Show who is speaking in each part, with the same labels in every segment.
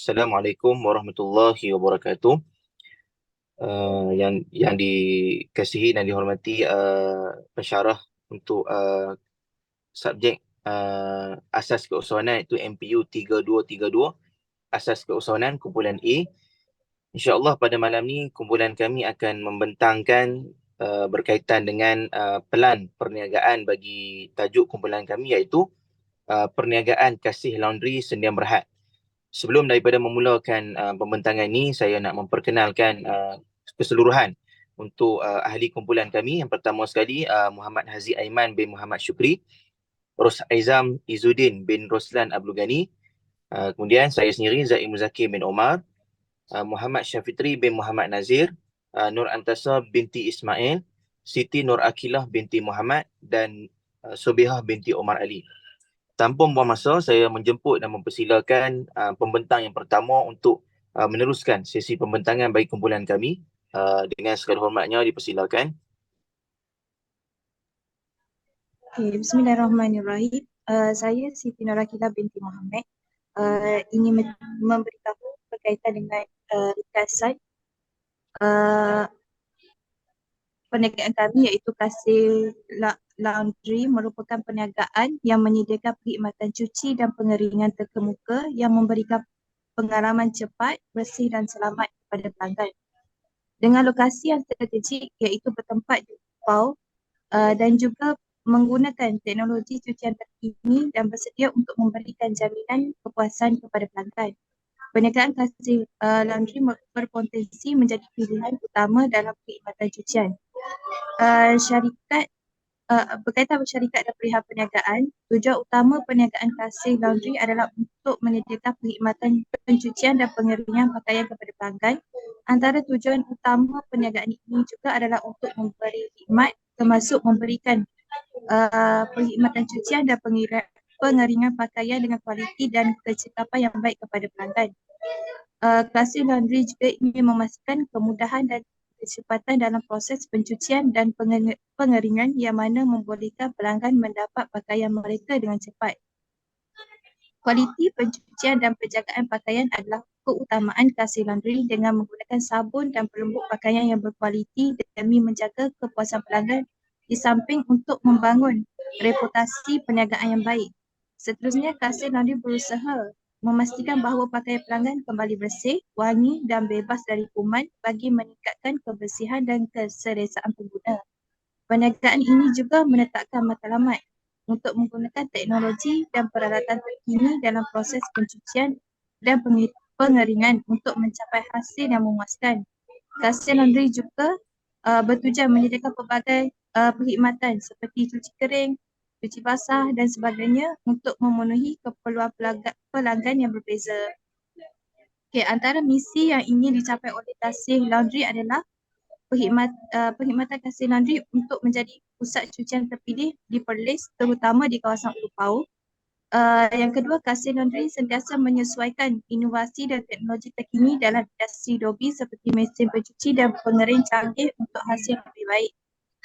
Speaker 1: Assalamualaikum warahmatullahi wabarakatuh. Yang dikasihi dan dihormati pensyarah untuk subjek asas keusahanan, iaitu MPU 3232, asas keusahanan kumpulan A. InsyaAllah pada malam ni kumpulan kami akan membentangkan berkaitan dengan pelan perniagaan bagi tajuk kumpulan kami, iaitu perniagaan kasih laundry Sendian Berhad. Sebelum daripada memulakan pembentangan ini, saya nak memperkenalkan keseluruhan untuk ahli kumpulan kami. Yang pertama sekali, Muhammad Haziq Aiman bin Muhammad Syukri, Ros Aizam Izzuddin bin Roslan Abdul Ghani, kemudian saya sendiri Zaid Muzakir bin Omar, Muhammad Syafitri bin Muhammad Nazir, Nur Antasa binti Ismail, Siti Nur Akilah binti Muhammad, dan Sobihah binti Omar Ali. Tanpa membuang masa, saya menjemput dan mempersilakan pembentang yang pertama untuk meneruskan sesi pembentangan bagi kumpulan kami. Dengan segala hormatnya, dipersilakan.
Speaker 2: Okay, Bismillahirrahmanirrahim. Saya Siti Nur Akilah binti Muhammad ingin memberitahu berkaitan dengan ringkasan perniagaan kami, iaitu Kasih Laundry merupakan perniagaan yang menyediakan perkhidmatan cuci dan pengeringan terkemuka yang memberikan pengalaman cepat, bersih dan selamat kepada pelanggan. Dengan lokasi yang strategik, iaitu bertempat di Kupang dan juga menggunakan teknologi cucian terkini dan bersedia untuk memberikan jaminan kepuasan kepada pelanggan. Perniagaan Kasih Laundry berpotensi menjadi pilihan utama dalam perkhidmatan cucian. Berkaitan bersyarikat dan perihal perniagaan, tujuan utama perniagaan Kasih Laundry adalah untuk menyediakan perkhidmatan pencucian dan pengeringan pakaian kepada pelanggan. Antara tujuan utama perniagaan ini juga adalah untuk memberi khidmat, termasuk memberikan perkhidmatan cucian dan pengeringan pakaian dengan kualiti dan kecekapan yang baik kepada pelanggan. Kasih Laundry juga ingin memastikan kemudahan dan kecepatan dalam proses pencucian dan pengeringan yang mana membolehkan pelanggan mendapat pakaian mereka dengan cepat. Kualiti pencucian dan penjagaan pakaian adalah keutamaan Kasih Laundry dengan menggunakan sabun dan pelembut pakaian yang berkualiti demi menjaga kepuasan pelanggan di samping untuk membangun reputasi perniagaan yang baik. Seterusnya, Kasih Laundry berusaha memastikan bahawa pakaian pelanggan kembali bersih, wangi dan bebas dari kuman bagi meningkatkan kebersihan dan keselesaan pengguna. Perniagaan ini juga menetapkan matlamat untuk menggunakan teknologi dan peralatan terkini dalam proses pencucian dan pengeringan untuk mencapai hasil yang memuaskan. Kasih Laundry juga bertujuan menyediakan pelbagai perkhidmatan seperti cuci kering, cuci basah dan sebagainya untuk memenuhi keperluan pelanggan yang berbeza. Okay, antara misi yang ingin dicapai oleh Kasih Laundry adalah perkhidmatan Kasih Laundry untuk menjadi pusat cucian terpilih di Perlis, terutama di kawasan Ulu Pau. Yang kedua, Kasih Laundry sentiasa menyesuaikan inovasi dan teknologi terkini dalam industri dobi seperti mesin pencuci dan pengering canggih untuk hasil yang lebih baik.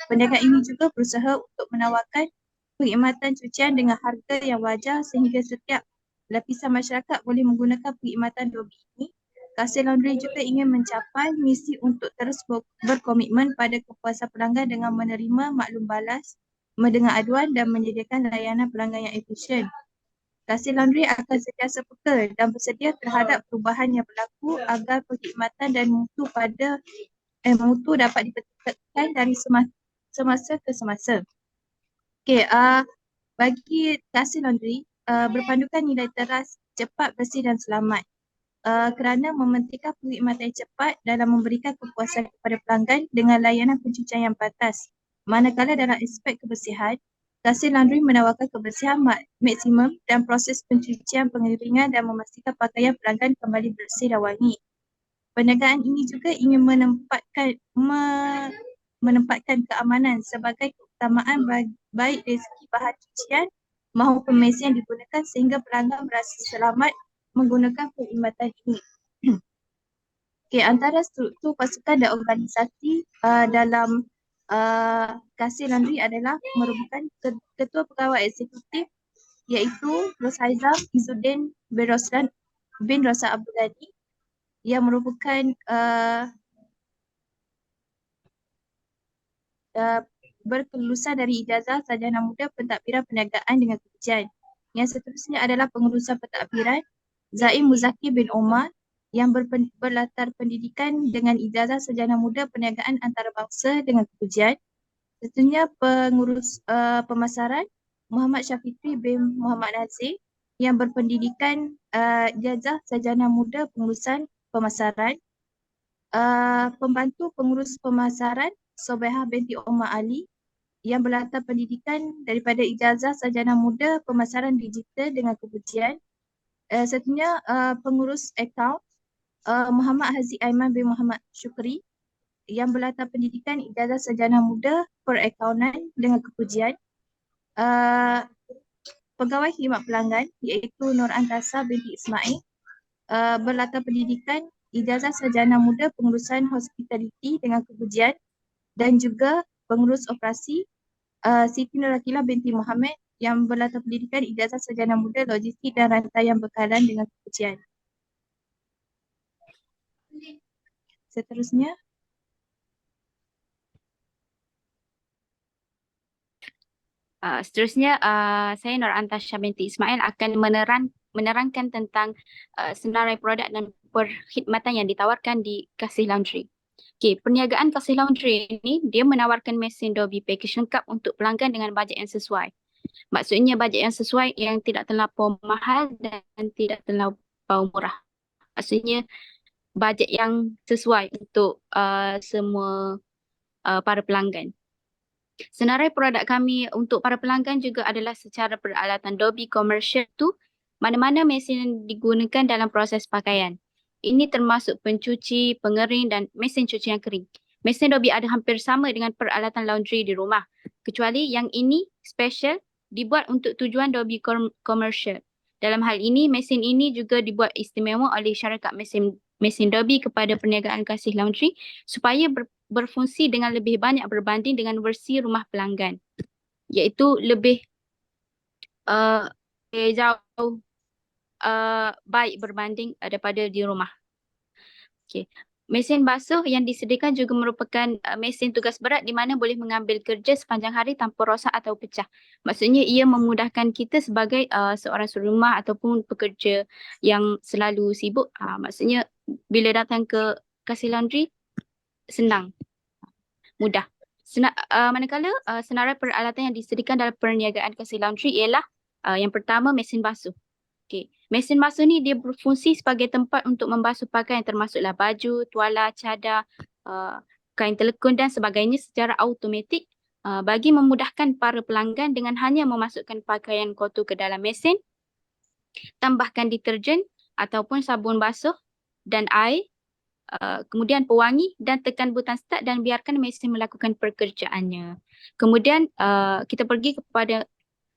Speaker 2: Perniagaan ini juga berusaha untuk menawarkan perkhidmatan cucian dengan harga yang wajar sehingga setiap lapisan masyarakat boleh menggunakan perkhidmatan dobi ini. Kasih Laundry juga ingin mencapai misi untuk terus berkomitmen pada kepuasan pelanggan dengan menerima maklum balas, mendengar aduan dan menyediakan layanan pelanggan yang efisien. Kasih Laundry akan sentiasa peka dan bersedia terhadap perubahan yang berlaku agar perkhidmatan dan mutu dapat dipertingkatkan dari semasa ke semasa. Okay, bagi Kasih Laundry, berpandukan nilai teras, cepat, bersih dan selamat. Kerana mementingkan perkhidmatan yang cepat dalam memberikan kepuasan kepada pelanggan dengan layanan pencucian yang pantas. Manakala dalam aspek kebersihan, Kasih Laundry menawarkan kebersihan maksimum dan proses pencucian, pengeringan dan memastikan pakaian pelanggan kembali bersih dan wangi. Perniagaan ini juga ingin menempatkan keamanan sebagai keutamaan baik dari segi bahan cucian maupun mesin yang digunakan sehingga pelanggan merasa selamat menggunakan perkhidmatan ini. Okay, antara struktur pasukan dan organisasi dalam Kasih Laundry adalah merupakan Ketua Pegawai Eksekutif iaitu Ros Aizam Izzuddin bin Roslan bin Rosa Abdul Ghani yang merupakan berkelulusan dari ijazah sarjana muda pentadbiran perniagaan dengan kerugian. Yang seterusnya adalah pengurusan pentadbiran Zaim Muzaki bin Omar yang berlatar pendidikan dengan ijazah sarjana muda perniagaan antarabangsa dengan kerugian. Seterusnya pengurus pemasaran Muhammad Syafiqi bin Muhammad Nazir yang berpendidikan ijazah sarjana muda pengurusan pemasaran. Pembantu pengurus pemasaran Sobehah binti Omar Ali yang berlatar pendidikan daripada ijazah sarjana muda pemasaran digital dengan kepujian. Seterusnya pengurus akaun Muhammad Haziq Aiman bin Muhammad Syukri yang berlatar pendidikan ijazah sarjana muda perakaunan dengan kepujian. Pegawai khidmat pelanggan iaitu Nur Antasa binti Ismail berlatar pendidikan ijazah sarjana muda pengurusan hospitality dengan kepujian, dan juga pengurus operasi Siti Nur Akilah binti Muhammad yang berlatar pendidikan ijazah sarjana muda logistik dan rantaian bekalan dengan kepujian. Seterusnya
Speaker 3: saya Nur Antasha binti Ismail akan menerangkan tentang senarai produk dan perkhidmatan yang ditawarkan di Kasih Laundry. Okey, perniagaan Kasih Laundry ini dia menawarkan mesin Dobby package lengkap untuk pelanggan dengan bajet yang sesuai. Maksudnya bajet yang sesuai yang tidak terlampau mahal dan tidak terlampau murah. Maksudnya bajet yang sesuai untuk semua para pelanggan. Senarai produk kami untuk para pelanggan juga adalah secara peralatan Dobby Commercial tu, mana-mana mesin yang digunakan dalam proses pakaian. Ini termasuk pencuci, pengering dan mesin cuci yang kering. Mesin Dobby ada hampir sama dengan peralatan laundry di rumah. Kecuali yang ini special dibuat untuk tujuan Dobby Commercial. Dalam hal ini, mesin ini juga dibuat istimewa oleh syarikat mesin Dobby kepada perniagaan Kasih Laundry supaya berfungsi dengan lebih banyak berbanding dengan versi rumah pelanggan, iaitu lebih jauh baik berbanding daripada di rumah. Okay. Mesin basuh yang disediakan juga merupakan mesin tugas berat di mana boleh mengambil kerja sepanjang hari tanpa rosak atau pecah. Maksudnya ia memudahkan kita sebagai seorang suri rumah ataupun pekerja yang selalu sibuk. Maksudnya bila datang ke Kasih Laundry senang, mudah. Manakala senarai peralatan yang disediakan dalam perniagaan Kasih Laundry ialah yang pertama mesin basuh. Okay. Mesin basuh ni dia berfungsi sebagai tempat untuk membasuh pakaian termasuklah baju, tuala, cadar, kain telekun dan sebagainya secara automatik bagi memudahkan para pelanggan dengan hanya memasukkan pakaian kotor ke dalam mesin, tambahkan deterjen ataupun sabun basuh dan air, kemudian pewangi dan tekan butang start dan biarkan mesin melakukan pekerjaannya. Kemudian kita pergi kepada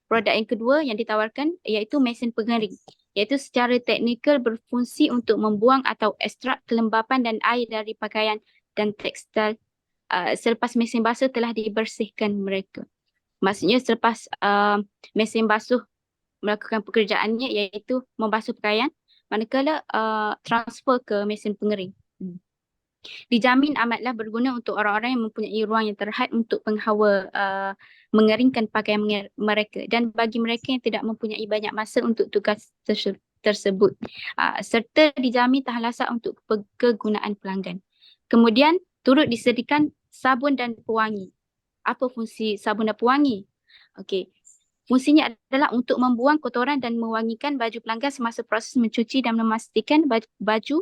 Speaker 3: produk yang kedua yang ditawarkan iaitu mesin pengering, iaitu secara teknikal berfungsi untuk membuang atau ekstrak kelembapan dan air dari pakaian dan tekstil selepas mesin basuh telah dibersihkan mereka. Maksudnya selepas mesin basuh melakukan pekerjaannya iaitu membasuh pakaian, manakala transfer ke mesin pengering. Dijamin amatlah berguna untuk orang-orang yang mempunyai ruang yang terhad untuk penghawa mengeringkan pakaian mereka dan bagi mereka yang tidak mempunyai banyak masa untuk tugas tersebut serta dijamin tahan lasak untuk kegunaan pelanggan. Kemudian turut disediakan sabun dan pewangi. Apa fungsi sabun dan pewangi? Okey. Fungsinya adalah untuk membuang kotoran dan mewangikan baju pelanggan semasa proses mencuci dan memastikan baju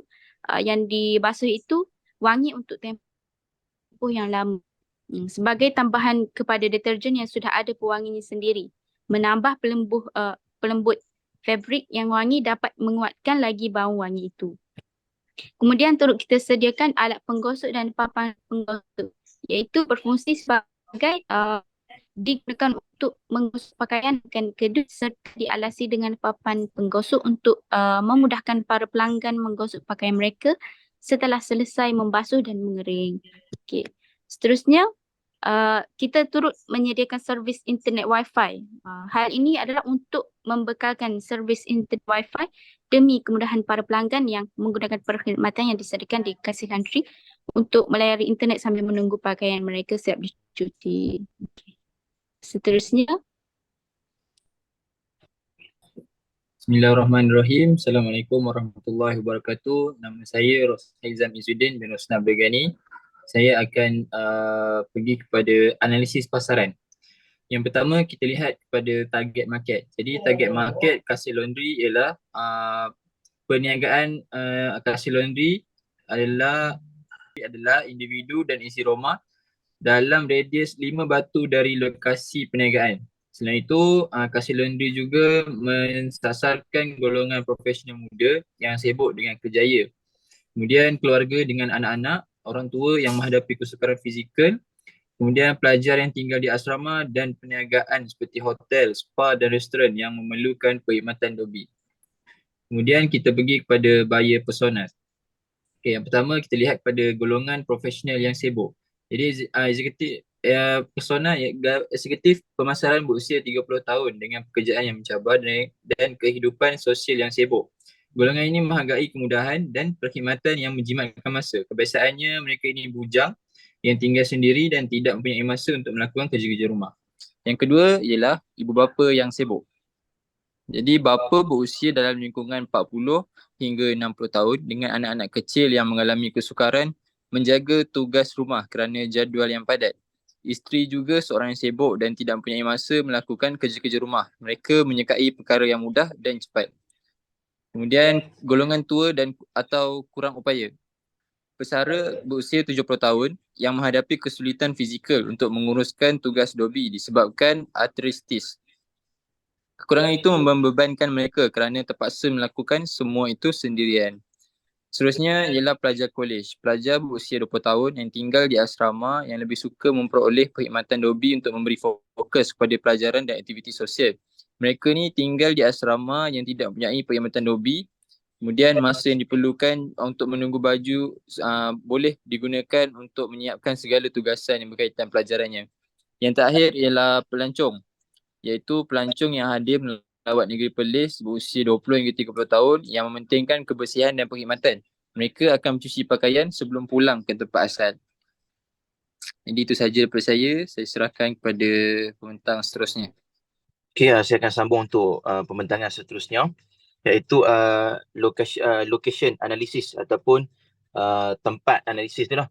Speaker 3: yang dibasuh itu wangi untuk tempoh yang lama. Sebagai tambahan kepada deterjen yang sudah ada pewanginya sendiri. Menambah pelembut fabrik yang wangi dapat menguatkan lagi bau wangi itu. Kemudian turut kita sediakan alat penggosok dan papan penggosok, iaitu berfungsi sebagai digunakan untuk menggosok pakaian dan kedut serta dialasi dengan papan penggosok untuk memudahkan para pelanggan menggosok pakaian mereka setelah selesai membasuh dan mengering. Okay. Seterusnya, kita turut menyediakan servis internet Wi-Fi. Hal ini adalah untuk membekalkan servis internet Wi-Fi demi kemudahan para pelanggan yang menggunakan perkhidmatan yang disediakan di Kasih Laundry untuk melayari internet sambil menunggu pakaian mereka siap dicuci. Okay. Seterusnya,
Speaker 4: Bismillahirrahmanirrahim. Assalamualaikum warahmatullahi wabarakatuh. Nama saya Haizam Izzuddin bin Rosna Begani. Saya akan pergi kepada analisis pasaran. Yang pertama, kita lihat kepada target market. Jadi target market Kasih Laundry ialah perniagaan Kasih Laundry adalah individu dan isi rumah dalam radius 5 batu dari lokasi perniagaan. Selain itu, Kasih Laundry juga mensasarkan golongan profesional muda yang sibuk dengan kerjaya. Kemudian keluarga dengan anak-anak, orang tua yang menghadapi kesukaran fizikal, kemudian pelajar yang tinggal di asrama dan perniagaan seperti hotel, spa dan restoran yang memerlukan perkhidmatan dobi. Kemudian kita pergi kepada buyer personas. Okay, yang pertama kita lihat pada golongan profesional yang sibuk. Jadi eksekutif persona eksekutif pemasaran berusia 30 tahun dengan pekerjaan yang mencabar dan kehidupan sosial yang sibuk. Golongan ini menghargai kemudahan dan perkhidmatan yang menjimatkan masa. Kebiasaannya mereka ini bujang yang tinggal sendiri dan tidak mempunyai masa untuk melakukan kerja-kerja rumah. Yang kedua ialah ibu bapa yang sibuk. Jadi bapa berusia dalam lingkungan 40 hingga 60 tahun dengan anak-anak kecil yang mengalami kesukaran menjaga tugas rumah kerana jadual yang padat. Isteri juga seorang yang sibuk dan tidak mempunyai masa melakukan kerja-kerja rumah. Mereka menyukai perkara yang mudah dan cepat. Kemudian golongan tua dan atau kurang upaya. Pesara berusia 70 tahun yang menghadapi kesulitan fizikal untuk menguruskan tugas dobi disebabkan artritis. Kekurangan itu membebankan mereka kerana terpaksa melakukan semua itu sendirian. Seterusnya ialah pelajar kolej. Pelajar berusia 20 tahun yang tinggal di asrama yang lebih suka memperoleh perkhidmatan dobi untuk memberi fokus kepada pelajaran dan aktiviti sosial. Mereka ni tinggal di asrama yang tidak mempunyai perkhidmatan dobi. Kemudian masa yang diperlukan untuk menunggu baju boleh digunakan untuk menyiapkan segala tugasan yang berkaitan pelajarannya. Yang terakhir ialah pelancong, iaitu pelancong yang hadir melawat negeri Perlis berusia 20 hingga 30 tahun yang mementingkan kebersihan dan perkhidmatan. Mereka akan mencuci pakaian sebelum pulang ke tempat asal. Jadi itu sahaja daripada saya serahkan kepada pembentang seterusnya.
Speaker 1: Okay, saya akan sambung untuk pembentangan seterusnya, iaitu location analysis ataupun tempat analisis tu lah.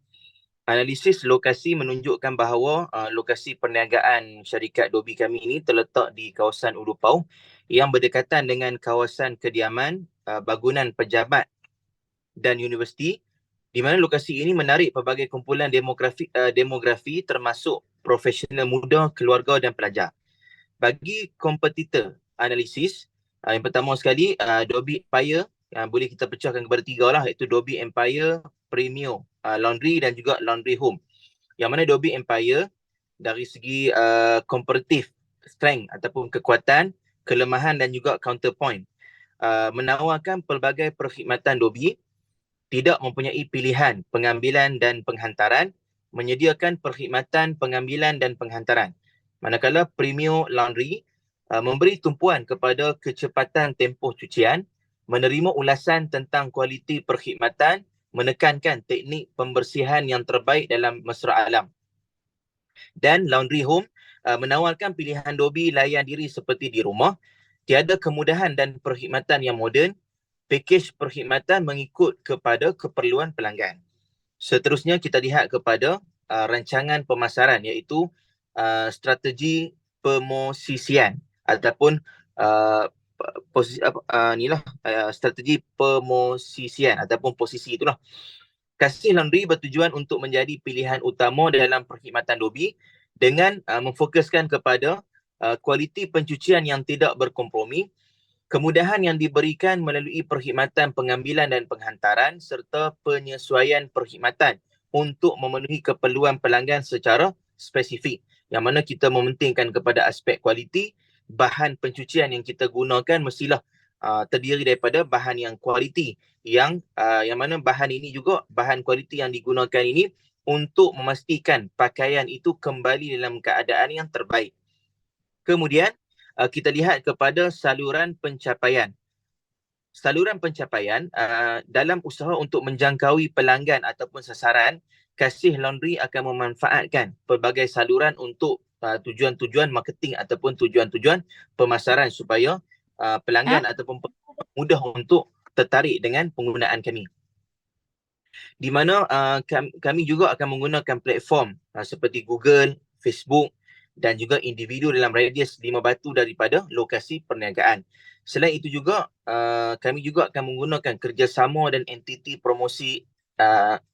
Speaker 1: Analisis lokasi menunjukkan bahawa lokasi perniagaan syarikat dobi kami ini terletak di kawasan Ulupau yang berdekatan dengan kawasan kediaman, bangunan pejabat dan universiti, di mana lokasi ini menarik pelbagai kumpulan demografi termasuk profesional muda, keluarga dan pelajar. Bagi kompetitor analisis, yang pertama sekali Dobi Empire, boleh kita pecahkan kepada tiga lah, iaitu Dobi Empire, Premium Laundry dan juga Laundry Home. Yang mana Dobi Empire dari segi comparative strength ataupun kekuatan, kelemahan dan juga counterpoint, menawarkan pelbagai perkhidmatan dobi, tidak mempunyai pilihan pengambilan dan penghantaran, menyediakan perkhidmatan pengambilan dan penghantaran. Manakala Premium Laundry memberi tumpuan kepada kecepatan tempoh cucian, menerima ulasan tentang kualiti perkhidmatan, menekankan teknik pembersihan yang terbaik dalam mesra alam. Dan Laundry Home menawarkan pilihan dobi layan diri seperti di rumah, tiada kemudahan dan perkhidmatan yang moden, pakej perkhidmatan mengikut kepada keperluan pelanggan. Seterusnya kita lihat kepada rancangan pemasaran, iaitu strategi pemosisian ataupun strategi pemosisian ataupun posisi itulah. Kasih Laundry bertujuan untuk menjadi pilihan utama dalam perkhidmatan dobi dengan memfokuskan kepada kualiti pencucian yang tidak berkompromi, kemudahan yang diberikan melalui perkhidmatan pengambilan dan penghantaran serta penyesuaian perkhidmatan untuk memenuhi keperluan pelanggan secara spesifik. Yang mana kita mementingkan kepada aspek kualiti, bahan pencucian yang kita gunakan mestilah terdiri daripada bahan yang kualiti, yang mana bahan ini juga, bahan kualiti yang digunakan ini untuk memastikan pakaian itu kembali dalam keadaan yang terbaik. Kemudian kita lihat kepada saluran pencapaian. Saluran pencapaian dalam usaha untuk menjangkaui pelanggan ataupun sasaran, Kasih Laundry akan memanfaatkan pelbagai saluran untuk tujuan-tujuan marketing ataupun tujuan-tujuan pemasaran supaya pelanggan ataupun mudah untuk tertarik dengan penggunaan kami. Di mana kami juga akan menggunakan platform seperti Google, Facebook dan juga individu dalam radius 5 batu daripada lokasi perniagaan. Selain itu juga kami juga akan menggunakan kerjasama dan entiti promosi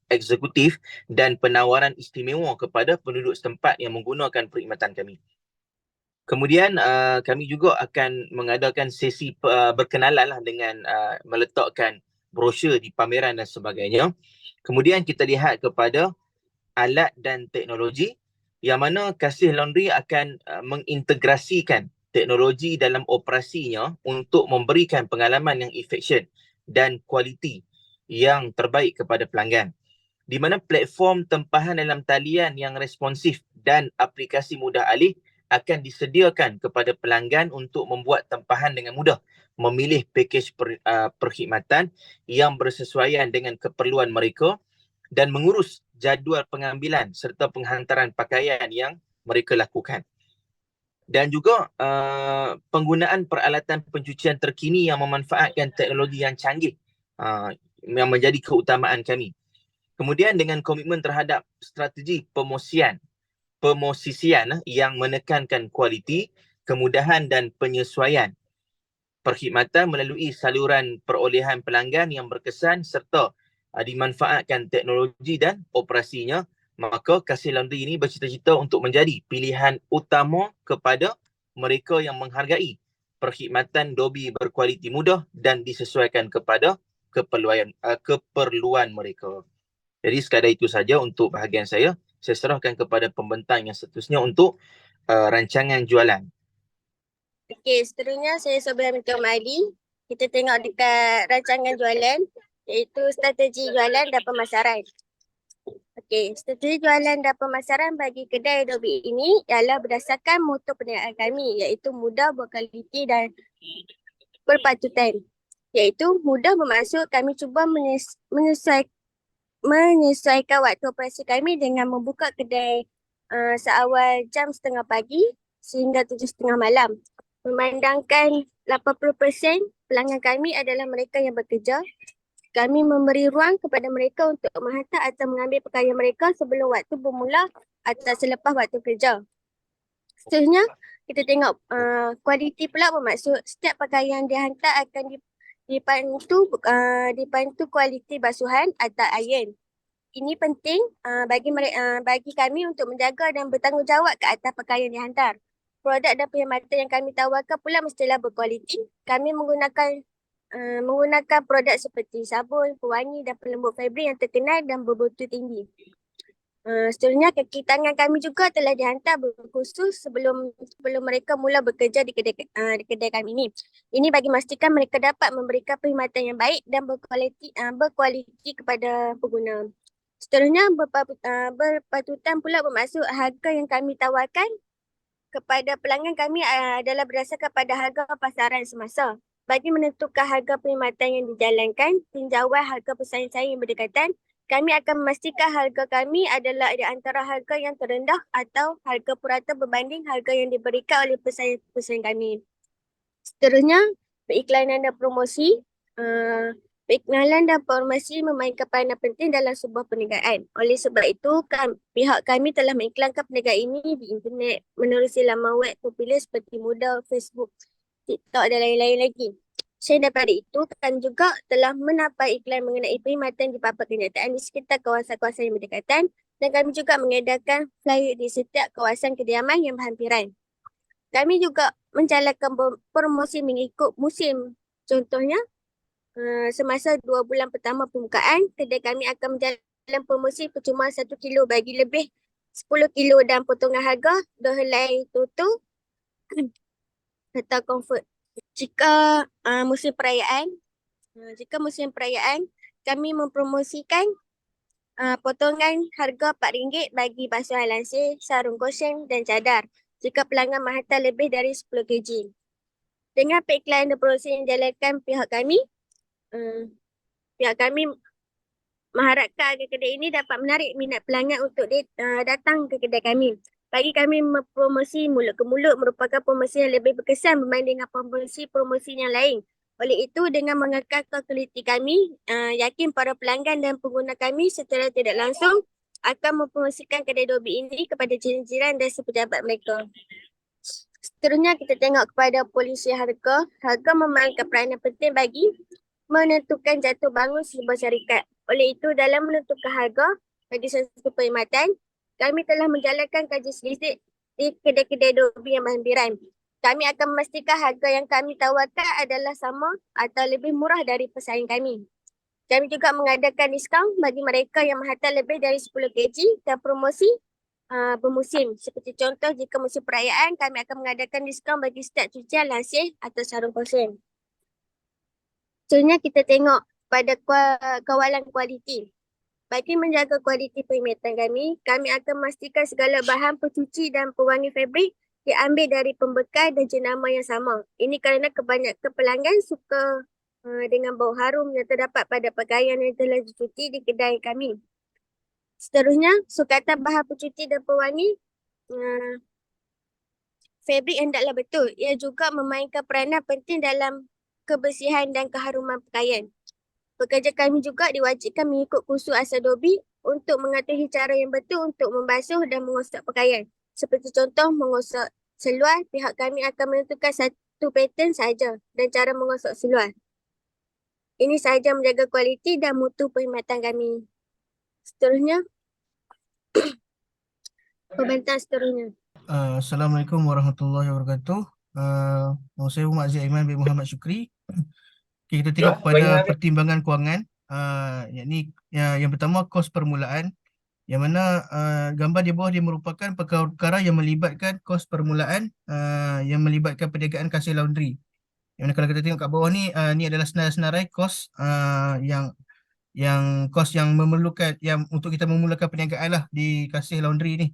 Speaker 1: eksekutif dan penawaran istimewa kepada penduduk setempat yang menggunakan perkhidmatan kami. Kemudian kami juga akan mengadakan sesi berkenalan lah dengan meletakkan brosur di pameran dan sebagainya. Kemudian kita lihat kepada alat dan teknologi yang mana Kasih Laundry akan mengintegrasikan teknologi dalam operasinya untuk memberikan pengalaman yang efisien dan kualiti yang terbaik kepada pelanggan. Di mana platform tempahan dalam talian yang responsif dan aplikasi mudah alih akan disediakan kepada pelanggan untuk membuat tempahan dengan mudah, memilih pakej perkhidmatan yang bersesuaian dengan keperluan mereka dan mengurus jadual pengambilan serta penghantaran pakaian yang mereka lakukan. Dan juga penggunaan peralatan pencucian terkini yang memanfaatkan teknologi yang canggih yang menjadi keutamaan kami. Kemudian dengan komitmen terhadap strategi pemosisian yang menekankan kualiti, kemudahan dan penyesuaian perkhidmatan melalui saluran perolehan pelanggan yang berkesan serta dimanfaatkan teknologi dan operasinya, maka Kasih Laundry ini bercita-cita untuk menjadi pilihan utama kepada mereka yang menghargai perkhidmatan dobi berkualiti mudah dan disesuaikan kepada keperluan mereka. Jadi sekadar itu saja untuk bahagian saya. Saya serahkan kepada pembentang yang seterusnya untuk rancangan jualan.
Speaker 5: Okey, seterusnya saya Sobiha Minta Ali. Kita tengok dekat rancangan jualan iaitu strategi jualan dan pemasaran. Okey, strategi jualan dan pemasaran bagi kedai Adobe ini ialah berdasarkan moto perniagaan kami iaitu mudah, berkualiti dan berpatutan. Iaitu mudah bermaksud kami cuba menyesuaikan waktu operasi kami dengan membuka kedai seawal jam 6:30 pagi sehingga 7:30 malam. Memandangkan 80% pelanggan kami adalah mereka yang bekerja, kami memberi ruang kepada mereka untuk menghantar atau mengambil pakaian mereka sebelum waktu bermula atau selepas waktu kerja. Seterusnya, kita tengok kualiti pula bermaksud setiap pakaian dihantar akan dipantu kualiti basuhan atau iron. Ini penting bagi kami untuk menjaga dan bertanggungjawab ke atas pakaian yang dihantar. Produk dan perkhidmatan yang kami tawarkan pula mestilah berkualiti. Kami menggunakan produk seperti sabun, pewangi dan pelembut fabrik yang terkenal dan bermutu tinggi. Seterusnya, kaki tangan kami juga telah dihantar berkhusus sebelum mereka mula bekerja di kedai kami ini. Ini bagi memastikan mereka dapat memberikan perkhidmatan yang baik dan berkualiti kepada pengguna. Seterusnya, berpatutan pula bermaksud harga yang kami tawarkan kepada pelanggan kami adalah berdasarkan pada harga pasaran semasa. Bagi menentukan harga perkhidmatan yang dijalankan, tinjauan harga pesaing-saing yang berdekatan, kami akan memastikan harga kami adalah di antara harga yang terendah atau harga purata berbanding harga yang diberikan oleh pesaing-pesaing kami. Seterusnya, periklanan dan promosi. Periklanan dan promosi memainkan peranan penting dalam sebuah perniagaan. Oleh sebab itu, pihak kami telah mengiklankan perniagaan ini di internet menerusi laman web popular seperti Moodle, Facebook, TikTok dan lain-lain lagi. Selain daripada itu, kami juga telah menampak iklan mengenai perkhidmatan di papan kenyataan di sekitar kawasan-kawasan yang berdekatan dan kami juga mengedarkan flyer di setiap kawasan kediaman yang berhampiran. Kami juga menjalankan promosi mengikut musim. Contohnya, semasa 2 bulan pertama pembukaan, kedai kami akan menjalankan promosi percuma 1 kilo bagi lebih 10 kilo dan potongan harga dohelai tutu atau comfort. Jika musim perayaan, kami mempromosikan potongan harga RM4 bagi basuhan lansir, sarung koseng dan cadar jika pelanggan menghantar lebih dari 10 kg. Dengan peiklan dan proses yang dijalankan pihak kami mengharapkan agar kedai ini dapat menarik minat pelanggan untuk datang ke kedai kami. Bagi kami, promosi mulut ke mulut merupakan promosi yang lebih berkesan berbanding dengan promosi yang lain. Oleh itu, dengan mengekalkan kualiti kami, yakin para pelanggan dan pengguna kami secara tidak langsung akan mempromosikan kedai Dobi ini kepada jiran-jiran dan sepejabat mereka. Seterusnya, kita tengok kepada polisi harga. Harga memainkan peranan penting bagi menentukan jatuh bangun sebuah syarikat. Oleh itu, dalam menentukan harga bagi sesuatu perkhidmatan, kami telah menjalankan kajian sedikit di kedai-kedai Dobi yang berhampiran. Kami akan memastikan harga yang kami tawarkan adalah sama atau lebih murah dari pesaing kami. Kami juga mengadakan diskaun bagi mereka yang menghantar lebih dari 10 kg dan promosi bermusim. Seperti contoh, jika musim perayaan, kami akan mengadakan diskaun bagi setiap cucian lansir atau sarung kosong. Seterusnya kita tengok pada kawalan kualiti. Bagi menjaga kualiti perkhidmatan kami akan memastikan segala bahan pencuci dan pewangi fabrik diambil dari pembekal dan jenama yang sama. Ini kerana kebanyakan pelanggan suka dengan bau harum yang terdapat pada pakaian yang telah dicuci di kedai kami. Seterusnya, sukatan bahan pencuci dan pewangi fabrik hendaklah betul. Ia juga memainkan peranan penting dalam kebersihan dan keharuman pakaian. Pekerja kami juga diwajibkan mengikut kursus asal Dobi untuk mengetahui cara yang betul untuk membasuh dan mengosok pakaian. Seperti contoh, mengosok seluar, pihak kami akan menentukan satu pattern sahaja dan cara mengosok seluar. Ini sahaja menjaga kualiti dan mutu perkhidmatan kami. Seterusnya, pembentang seterusnya.
Speaker 6: Assalamualaikum warahmatullahi wabarakatuh. Nama saya Muhammad Aziz Aiman bin Muhammad Syukri. Okay, kita tengok kepada pertimbangan kewangan. Yakni yang pertama, kos permulaan. Yang mana gambar di bawah dia merupakan perkara-perkara yang melibatkan kos permulaan yang melibatkan perniagaan kasir laundry. Yang mana kalau kita tengok kat bawah ni, ni adalah senarai-senarai kos yang kos yang memerlukan yang untuk kita memulakan perniagaan lah di kasir laundry ni.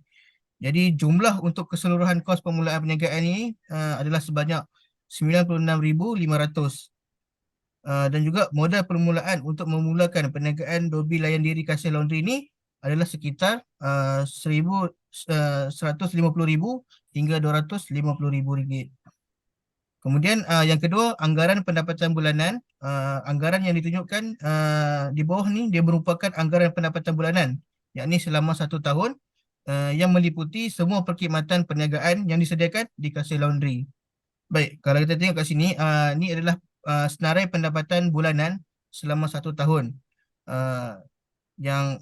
Speaker 6: Jadi jumlah untuk keseluruhan kos permulaan perniagaan ini adalah sebanyak 96,500. Dan juga modal permulaan untuk memulakan perniagaan Dobi Layan Diri Kasir Laundry ini adalah sekitar 150,000 hingga 250,000 ringgit. Kemudian yang kedua, anggaran pendapatan bulanan. Anggaran yang ditunjukkan di bawah ni dia merupakan anggaran pendapatan bulanan, yakni selama 1 tahun yang meliputi semua perkhidmatan perniagaan yang disediakan di Kasir Laundry. Baik, kalau kita tengok kat sini, ni adalah senarai pendapatan bulanan selama 1 tahun. Yang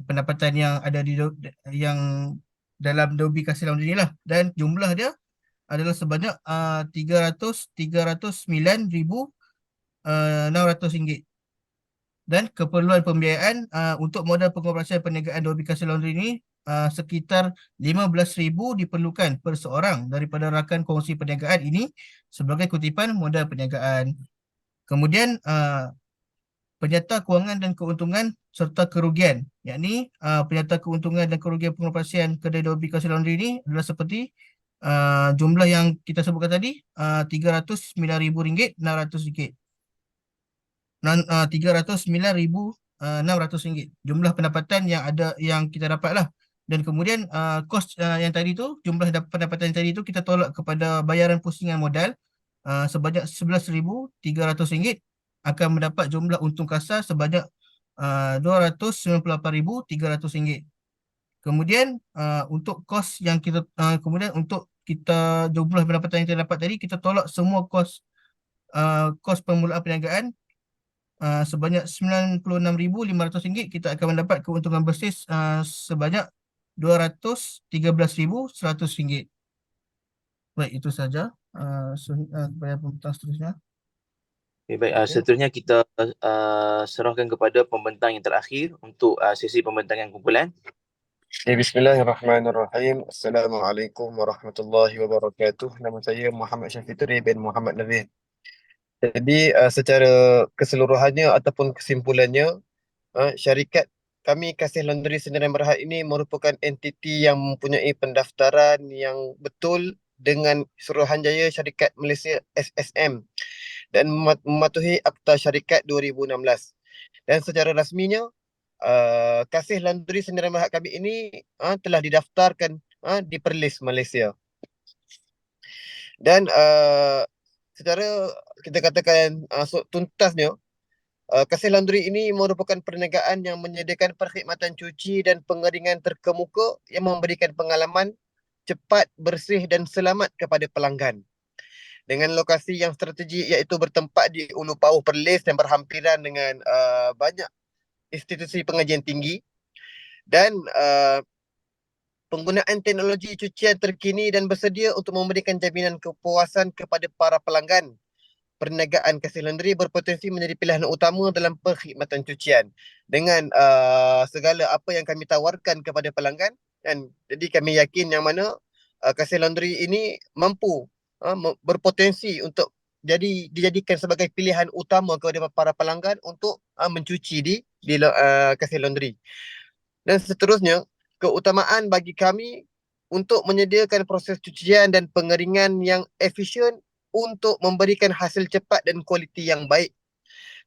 Speaker 6: pendapatan yang ada di yang dalam Dobi Kasir Laundry ni lah, dan jumlah dia adalah sebanyak 309,600 ringgit. Dan keperluan pembiayaan untuk modal pengoperasian perniagaan Dobi Kasir Laundry ini sekitar 15,000 diperlukan per seorang daripada rakan kongsi perniagaan ini sebagai kutipan modal perniagaan. Kemudian penyata kewangan dan keuntungan serta kerugian, yakni penyata keuntungan dan kerugian pengoperasian kedai Dobi Kasir Laundry ini adalah seperti jumlah yang kita sebutkan tadi, RM309,600. 309,600 ringgit jumlah pendapatan yang kita dapat lah. Dan kemudian kos yang tadi tu, jumlah pendapatan yang tadi tu kita tolak kepada bayaran pusingan modal sebanyak RM11,300, akan mendapat jumlah untung kasar sebanyak RM298,300. Kemudian untuk kos yang kita untuk kita jumlah pendapatan yang kita dapat tadi, kita tolak semua kos permulaan perniagaan sebanyak RM96,500, kita akan mendapat keuntungan bersih sebanyak RM213,100. Baik, itu saja kepada pembentang seterusnya.
Speaker 1: Okay, baik, seterusnya kita serahkan kepada pembentang yang terakhir untuk sesi pembentangan kumpulan.
Speaker 7: Bismillahirrahmanirrahim. Assalamualaikum warahmatullahi wabarakatuh. Nama saya Muhammad Syafitri bin Muhammad Navih. Jadi secara keseluruhannya ataupun kesimpulannya, syarikat kami Kasih Laundry Sdn Bhd ini merupakan entiti yang mempunyai pendaftaran yang betul dengan Suruhanjaya Syarikat Malaysia SSM dan mematuhi Akta Syarikat 2016. Dan secara rasminya Kasih Laundry Sdn Bhd kami ini telah didaftarkan di Perlis Malaysia. Dan secara kita katakan tuntasnya, Kasih Laundry ini merupakan perniagaan yang menyediakan perkhidmatan cuci dan pengeringan terkemuka yang memberikan pengalaman cepat, bersih dan selamat kepada pelanggan. Dengan lokasi yang strategik iaitu bertempat di Ulu Pauh Perlis dan berhampiran dengan banyak institusi pengajian tinggi dan penggunaan teknologi cucian terkini dan bersedia untuk memberikan jaminan kepuasan kepada para pelanggan. Perniagaan Kasih Laundry berpotensi menjadi pilihan utama dalam perkhidmatan cucian dengan segala apa yang kami tawarkan kepada pelanggan. Dan jadi kami yakin yang mana Kasih Laundry ini mampu berpotensi untuk dijadikan sebagai pilihan utama kepada para pelanggan untuk mencuci di Kasih Laundry. Dan seterusnya, keutamaan bagi kami untuk menyediakan proses cucian dan pengeringan yang efisien untuk memberikan hasil cepat dan kualiti yang baik.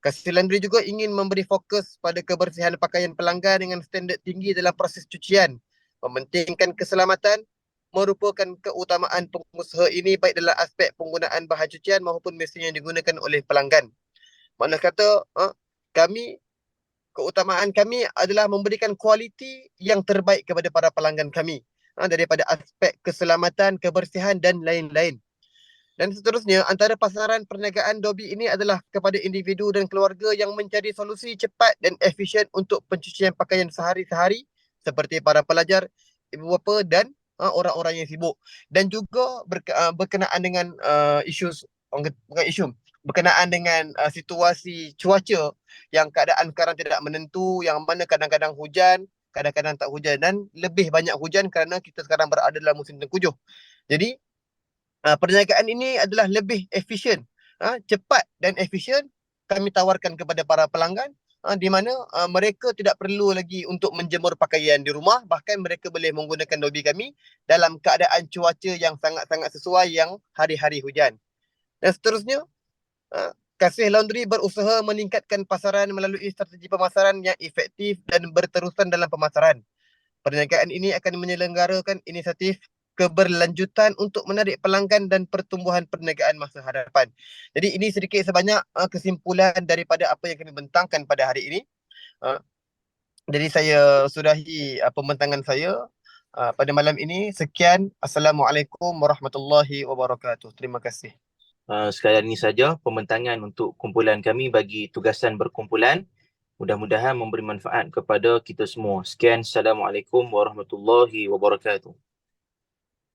Speaker 7: Kasih Laundry juga ingin memberi fokus pada kebersihan pakaian pelanggan dengan standard tinggi dalam proses cucian. Mementingkan keselamatan merupakan keutamaan pengusaha ini baik dalam aspek penggunaan bahan cucian maupun mesin yang digunakan oleh pelanggan. Mana kata keutamaan kami adalah memberikan kualiti yang terbaik kepada para pelanggan kami daripada aspek keselamatan, kebersihan dan lain-lain. Dan seterusnya, antara pasaran perniagaan Dobi ini adalah kepada individu dan keluarga yang mencari solusi cepat dan efisien untuk pencucian pakaian sehari-hari seperti para pelajar, ibu bapa dan orang-orang yang sibuk. Dan juga berkenaan dengan berkenaan dengan situasi cuaca yang keadaan sekarang tidak menentu, yang mana kadang-kadang hujan, kadang-kadang tak hujan dan lebih banyak hujan kerana kita sekarang berada dalam musim tengkujuh. Jadi perniagaan ini adalah lebih efisien, cepat dan efisien kami tawarkan kepada para pelanggan di mana mereka tidak perlu lagi untuk menjemur pakaian di rumah, bahkan mereka boleh menggunakan Dobi kami dalam keadaan cuaca yang sangat-sangat sesuai yang hari-hari hujan. Dan seterusnya, Kasih Laundry berusaha meningkatkan pasaran melalui strategi pemasaran yang efektif dan berterusan dalam pemasaran. Perniagaan ini akan menyelenggarakan inisiatif keberlanjutan untuk menarik pelanggan dan pertumbuhan perniagaan masa hadapan. Jadi ini sedikit sebanyak kesimpulan daripada apa yang kami bentangkan pada hari ini. Jadi saya sudahi pembentangan saya pada malam ini. Sekian. Assalamualaikum warahmatullahi wabarakatuh. Terima kasih.
Speaker 1: Sekadar ini saja pembentangan untuk kumpulan kami bagi tugasan berkumpulan. Mudah-mudahan memberi manfaat kepada kita semua. Sekian. Assalamualaikum warahmatullahi wabarakatuh.